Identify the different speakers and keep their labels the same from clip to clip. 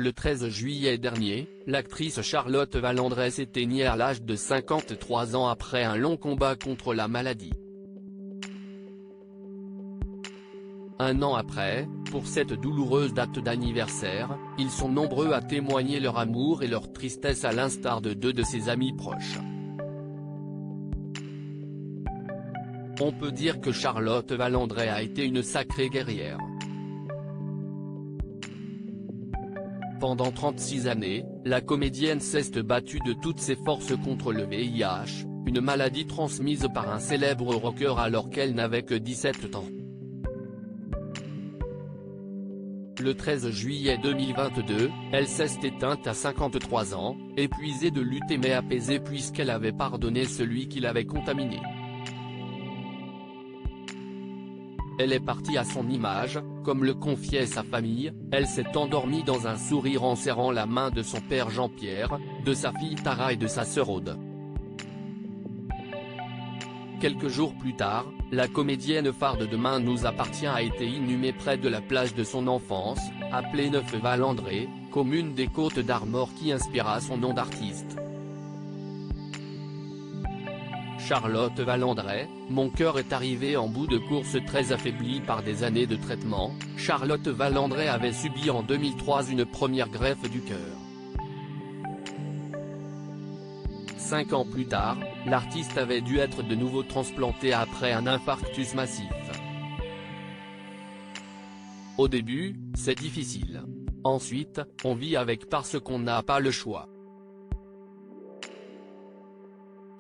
Speaker 1: Le 13 juillet dernier, l'actrice Charlotte Valandré s'éteignait à l'âge de 53 ans après un long combat contre la maladie. Un an après, pour cette douloureuse date d'anniversaire, ils sont nombreux à témoigner leur amour et leur tristesse à l'instar de deux de ses amis proches. On peut dire que Charlotte Valandré a été une sacrée guerrière. Pendant 36 années, la comédienne s'est battue de toutes ses forces contre le VIH, une maladie transmise par un célèbre rocker alors qu'elle n'avait que 17 ans. Le 13 juillet 2022, elle s'est éteinte à 53 ans, épuisée de lutter mais apaisée puisqu'elle avait pardonné celui qui l'avait contaminée. Elle est partie à son image, comme le confiait sa famille, elle s'est endormie dans un sourire en serrant la main de son père Jean-Pierre, de sa fille Tara et de sa sœur Aude. Quelques jours plus tard, la comédienne phare de Demain nous appartient a été inhumée près de la plage de son enfance, appelée Neuf-Valandré, commune des Côtes-d'Armor qui inspira son nom d'artiste. Charlotte Valandré, mon cœur est arrivé en bout de course très affaibli par des années de traitement. Charlotte Valandré avait subi en 2003 une première greffe du cœur. 5 ans plus tard, l'artiste avait dû être de nouveau transplanté après un infarctus massif. Au début, c'est difficile. Ensuite, on vit avec parce qu'on n'a pas le choix.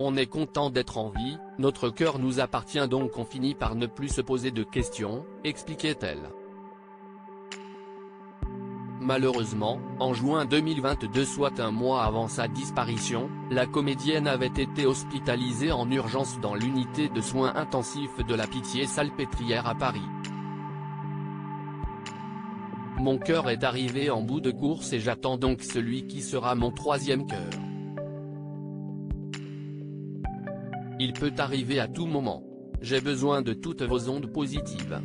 Speaker 1: On est content d'être en vie, notre cœur nous appartient donc on finit par ne plus se poser de questions, expliquait-elle. Malheureusement, en juin 2022 soit un mois avant sa disparition, la comédienne avait été hospitalisée en urgence dans l'unité de soins intensifs de la Pitié-Salpêtrière à Paris. Mon cœur est arrivé en bout de course et j'attends donc celui qui sera mon troisième cœur. Il peut arriver à tout moment. J'ai besoin de toutes vos ondes positives.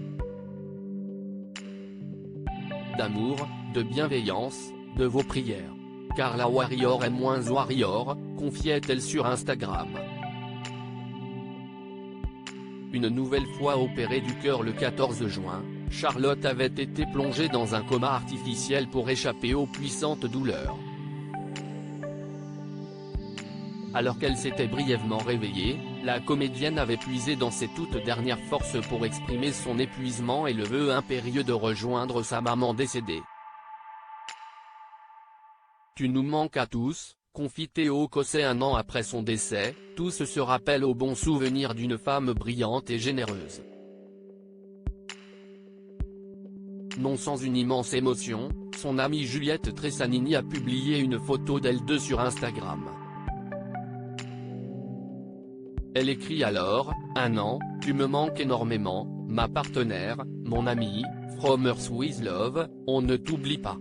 Speaker 1: D'amour, de bienveillance, de vos prières. Car la warrior est moins warrior, confiait-elle sur Instagram. Une nouvelle fois opérée du cœur le 14 juin, Charlotte avait été plongée dans un coma artificiel pour échapper aux puissantes douleurs. Alors qu'elle s'était brièvement réveillée, la comédienne avait puisé dans ses toutes dernières forces pour exprimer son épuisement et le vœu impérieux de rejoindre sa maman décédée. Tu nous manques à tous, confie Théo Cosset un an après son décès, tous se rappellent au bon souvenir d'une femme brillante et généreuse. Non sans une immense émotion, son amie Juliette Tressanini a publié une photo d'elle deux sur Instagram. Elle écrit alors, un an, tu me manques énormément, ma partenaire, mon amie, from Earth with Love, on ne t'oublie pas.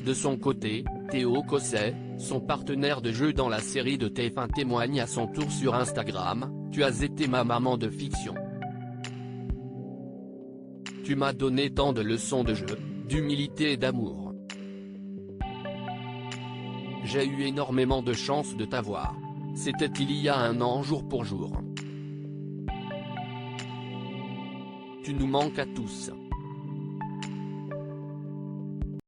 Speaker 1: De son côté, Théo Cosset, son partenaire de jeu dans la série de TF1 témoigne à son tour sur Instagram, tu as été ma maman de fiction. Tu m'as donné tant de leçons de jeu, d'humilité et d'amour. J'ai eu énormément de chance de t'avoir. C'était il y a un an jour pour jour. Tu nous manques à tous.